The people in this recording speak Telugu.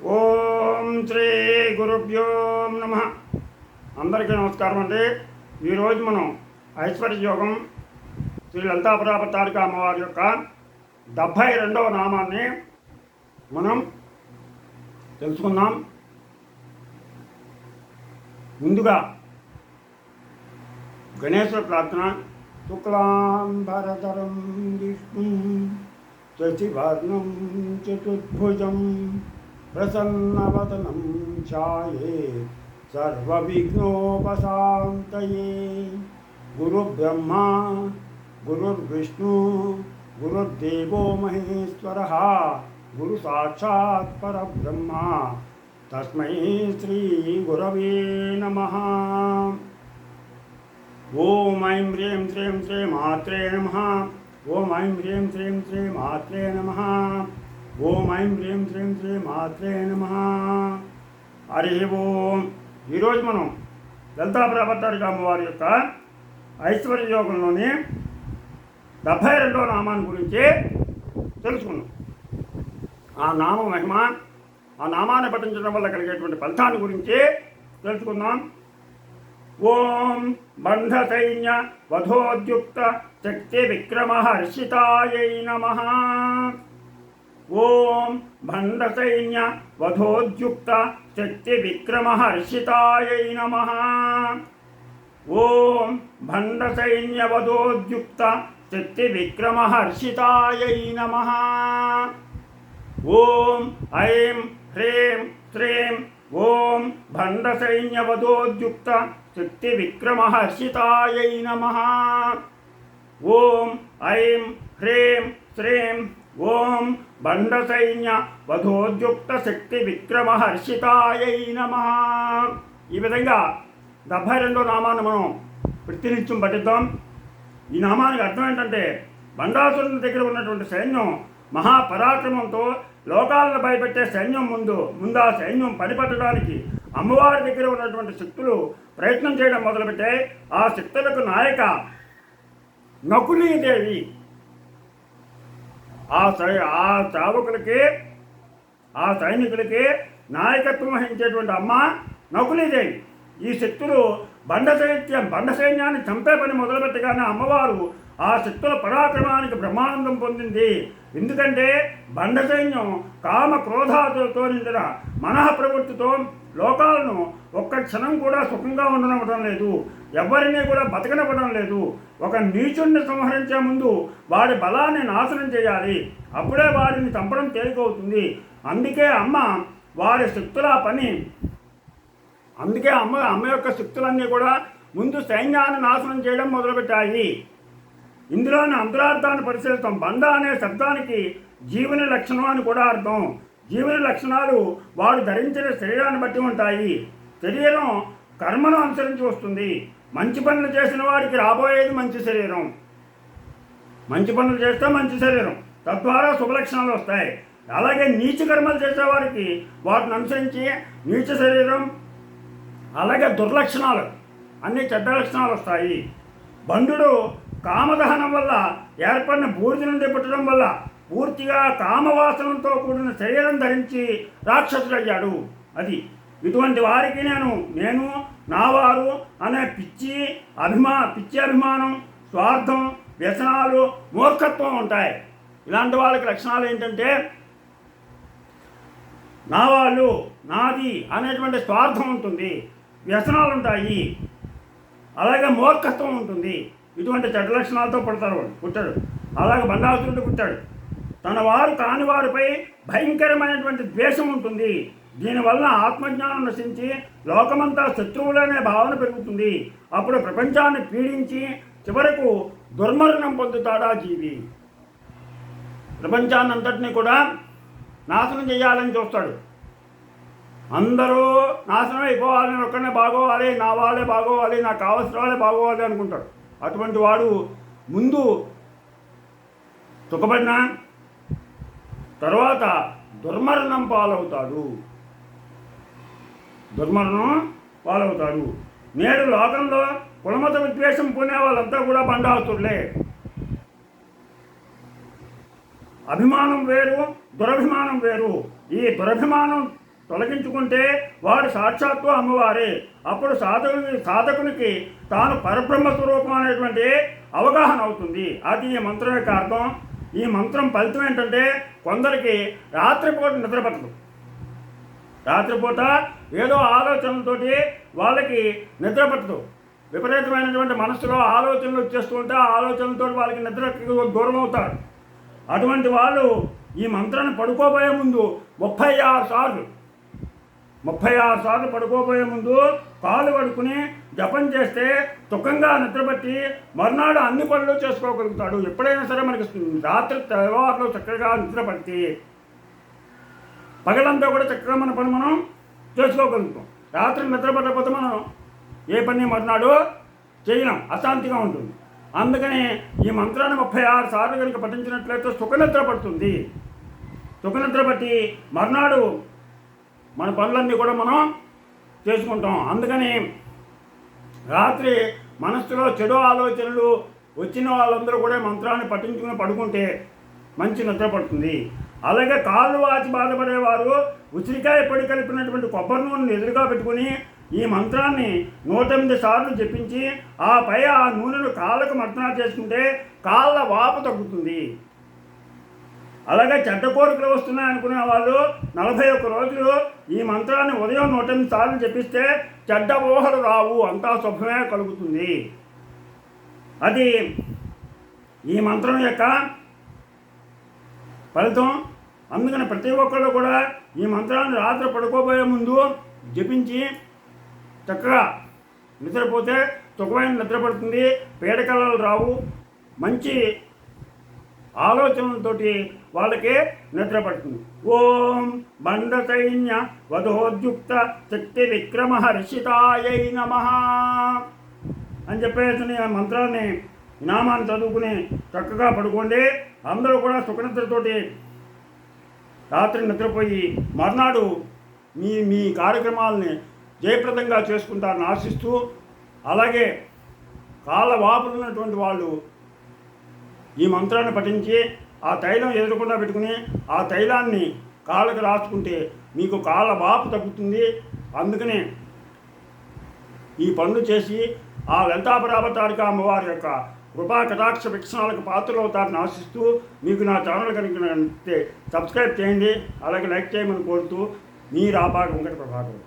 ఓం శ్రీ గురుభ్యో నమ. అందరికీ నమస్కారం అండి. ఈరోజు మనం ఐశ్వర్య యోగం శ్రీ లలితాపరాపతారిక అమ్మవారి యొక్క 72వ నామాన్ని మనం తెలుసుకుందాం. ముందుగా గణేశ్వర ప్రార్థన. శుక్లాంబరధరం విష్ణు శశివర్ణం చతుర్భుజం ప్రసన్నవదనం ఛాయేత్ సర్వవిఘ్నోపశాంతయే. గురుబ్రహ్మా గురుర్విష్ణు గురుర్దేవో మహేశ్వరః గురు సాక్షాత్ పరబ్రహ్మ తస్మై శ్రీ గురవే నమః. ఓం ఐం హ్రీం శ్రీం శ్రీ మాత్రే నమః. ఓం ఐం హ్రీం శ్రీం శ్రీ మాత్రే నమః. ఓం ఐం హ్రీం శ్రీం శ్రీ మాత్రే నమః. హరి ఓం. ఈరోజు మనం లలితాపరాపతారిక అమ్మవారి యొక్క ఐశ్వర్య యోగంలోని 72వ నామాన్ని గురించి తెలుసుకున్నాం. ఆ నామ మహిమ, ఆ నామాన్ని పఠించడం వల్ల కలిగేటువంటి ఫలితాన్ని గురించి తెలుసుకుందాం. ఓం బంధ సైన్య వధోద్యుక్త శక్తి విక్రమ హర్షితాయై నమః. ఓం బంధ సైన్య వధోద్యుక్త శక్తి విక్రమ హర్షితాయై నమః. ఓం బంధ సైన్య వధోద్యుక్త శక్తి విక్రమ హర్షితాయై నమః. ఓం ఐం హ్రీం శ్రీం ఓం బంధ సైన్య వధోద్యుక్త శక్తి విక్రమ హర్షితాయై నమః. ఓం ఐం హ్రీం శ్రీం ఓం బంధ సైన్య వధోద్యుక్త శక్తి విక్రమ హర్షితాయై నమః. ఈ విధంగా 72వ నామాన్ని మనం ప్రతినిత్యం పఠిద్దాం. ఈ నామానికి అర్థం ఏంటంటే, బండాసురుని దగ్గర ఉన్నటువంటి సైన్యం మహాపరాక్రమంతో లోకాలను భయపెట్టే సైన్యం ముందు ఆ సైన్యం పనిపట్టడానికి అమ్మవారి దగ్గర ఉన్నటువంటి శక్తులు ప్రయత్నం చేయడం మొదలుపెట్టాయి. ఆ శక్తులకు నాయక నకులీదేవి. ఆ చావకులకి, ఆ సైనికులకి నాయకత్వం వహించేటువంటి అమ్మ నకులీదేవి. ఈ శక్తులు బండ సైన్యాన్ని చంపే పని మొదలుపెట్టగానే అమ్మవారు ఆ శక్తుల పరాక్రమానికి బ్రహ్మానందం పొందింది. ఎందుకంటే బండ సైన్యం కామ క్రోధాలతో నిండిన మనః ప్రవృత్తితో లోకాలను ఒక్క క్షణం కూడా సుఖంగా ఉండనివ్వడం లేదు, ఎవరిని కూడా బతకనివ్వడం లేదు. ఒక నీచుణ్ణి సంహరించే ముందు వాడి బలాన్ని నాశనం చేయాలి, అప్పుడే వాడిని చంపడం తేలికవుతుంది. అందుకే అమ్మ యొక్క శక్తులన్నీ కూడా ముందు సైన్యాన్ని నాశనం చేయడం మొదలుపెట్టాయి. ఇందులోని అంతరార్థాన్ని పరిశీలిస్తాం. బంధ అనే శబ్దానికి జీవుని లక్షణం అని కూడా అర్థం. జీవుని లక్షణాలు వాడు ధరించిన శరీరాన్ని బట్టి ఉంటాయి. శరీరం కర్మను అనుసరించి వస్తుంది. మంచి పనులు చేసిన వారికి రాబోయేది మంచి శరీరం. మంచి పనులు చేస్తే మంచి శరీరం, తద్వారా శుభలక్షణాలు వస్తాయి. అలాగే నీచ కర్మలు చేసేవారికి వాటిని అనుసరించి నీచ శరీరం, అలాగే దుర్లక్షణాలు, అన్ని చెడ్డ లక్షణాలు వస్తాయి. బంధుడు కామదహనం వల్ల ఏర్పడిన బూడిద నుండి పుట్టడం వల్ల పూర్తిగా కామవాసనంతో కూడిన శరీరం ధరించి రాక్షసుడయ్యాడు. అది ఇటువంటి వారికి నేను నావారు అనే పిచ్చి అభిమానం, స్వార్థం, వ్యసనాలు, మూర్ఖత్వం ఉంటాయి. ఇలాంటి వాళ్ళకి లక్షణాలు ఏంటంటే, నా వాళ్ళు, నాది అనేటువంటి స్వార్థం ఉంటుంది, వ్యసనాలు ఉంటాయి, అలాగే మూర్ఖత్వం ఉంటుంది. ఇటువంటి చెడ్డ లక్షణాలతో పుట్టాడు. అలాగే బండాసురుడు పుట్టాడు. తన వారు కాని వారిపై భయంకరమైనటువంటి ద్వేషం ఉంటుంది. దీనివల్ల ఆత్మజ్ఞానం నశించి లోకమంతా శత్రువులనే భావన పెరుగుతుంది. అప్పుడు ప్రపంచాన్ని పీడించి చివరకు దుర్మరణం పొందుతాడా జీవి. ప్రపంచాన్ని అంతటినీ కూడా నాశనం చేయాలని చూస్తాడు. అందరూ నాశనం అయిపోవాలని, ఒక్కనే బాగోవాలి, నా వాళ్ళే బాగోవాలి, నాకు కావాల్సిన వాళ్ళే బాగోవాలి అనుకుంటాడు. అటువంటి వాడు ముందు సుఖపడిన తర్వాత దుర్మరణం పాలవుతాడు. నేడు లోకంలో కులమత విద్వేషం పొందే వాళ్ళంతా కూడా బండాసురులే. అభిమానం వేరు, దురభిమానం వేరు. ఈ దురభిమానం తొలగించుకుంటే వాడు సాక్షాత్తు అమ్మవారే. అప్పుడు సాధకునికి తాను పరబ్రహ్మ స్వరూపం అనేటువంటి అవగాహన అవుతుంది. అది ఈ మంత్రం యొక్క అర్థం. ఈ మంత్రం ఫలితం ఏంటంటే కొందరికి రాత్రిపూట నిద్ర పట్టదు. రాత్రిపూట ఏదో ఆలోచనలతోటి వాళ్ళకి నిద్ర పట్టదు. విపరీతమైనటువంటి మనసులో ఆలోచనలు వచ్చేస్తూ ఉంటే ఆ ఆలోచనలతో వాళ్ళకి నిద్రకి దూరం అవుతారు. అటువంటి వాళ్ళు ఈ మంత్రాన్ని పడుకోబోయే ముందు 36 సార్లు పడుకోబోయే ముందు కాళ్ళు పడుకుని జపం చేస్తే సుఖంగా నిద్రపట్టి మర్నాడు అన్ని పనులు చేసుకోగలుగుతాడు. ఎప్పుడైనా సరే మనకి రాత్రి తెల్లవారులో చక్కగా నిద్ర పడితే పగలంతా కూడా చక్కగా మన పని మనం చేసుకోగలుగుతాం. రాత్రి నిద్ర పడకపోతే మనం ఏ పని మర్నాడు చేయలేం, అశాంతిగా ఉంటుంది. అందుకని ఈ మంత్రాన్ని 36 సార్లు కనుక పఠించినట్లయితే సుఖనిద్ర పడుతుంది. సుఖనిద్ర పట్టి మర్నాడు మన పనులన్నీ కూడా మనం చేసుకుంటాం. అందుకని రాత్రి మనస్సులో చెడు ఆలోచనలు వచ్చిన వాళ్ళందరూ కూడా మంత్రాన్ని పఠించుకుని పడుకుంటే మంచి నిద్ర పడుతుంది. అలాగే కాళ్ళు వాచి బాధపడేవారు ఉసిరికాయ పొడి కలిపినటువంటి కొబ్బరి నూనెను ఎదురుగా పెట్టుకుని ఈ మంత్రాన్ని 108 సార్లు జపించి ఆపై ఆ నూనెను కాళ్ళకు మర్దన చేసుకుంటే కాళ్ళ వాపు తగ్గుతుంది. అలాగే చెడ్డ కోరికలు వస్తున్నాయనుకునే వాళ్ళు 41 రోజులు ఈ మంత్రాన్ని ఉదయం 108 సార్లు జపిస్తే చెడ్డ ఊహలు రావు, అంతా శుభమే కలుగుతుంది. అది ఈ మంత్రం యొక్క ఫలితం. అందుకని ప్రతి ఒక్కళ్ళు కూడా ఈ మంత్రాన్ని రాత్రి పడుకోబోయే ముందు జపించి చక్కగా నిద్రపోతే సుఖమైన నిద్ర పడుతుంది, పీడకలలు రావు, మంచి ఆలోచనలతోటి వాళ్ళకి నిద్ర పడుతుంది. ఓం బండ సైన్య వధోద్యుక్త శక్తి విక్రమ హర్షితాయై నమః అని చెప్పేసి ఆ మంత్రాన్ని నామాన్ని చదువుకుని చక్కగా పడుకోండి. అందరూ కూడా సుఖనిద్రతోటి రాత్రి నిద్రపోయి మర్నాడు మీ కార్యక్రమాలని జయప్రదంగా చేసుకుంటారని ఆశిస్తూ, అలాగే కాళ్ళ వాపులు ఉన్నటువంటి వాళ్ళు ఈ మంత్రాన్ని పఠించి ఆ తైలం ఎదురకుండా పెట్టుకుని ఆ తైలాన్ని కాళ్ళకి రాసుకుంటే మీకు కాళ్ళ వాపు తగ్గుతుంది. అందుకని ఈ పనులు చేసి ఆ లలితాపరావతారిక అమ్మవారి యొక్క కృపా కటాక్ష వీక్షణాలకు పాత్రలు అవుతారని ఆశిస్తూ, మీకు నా ఛానల్ కనుక సబ్స్క్రైబ్ చేయండి, అలాగే లైక్ చేయమని కోరుతూ మీ రాపాక వెంకట ప్రభాకర్.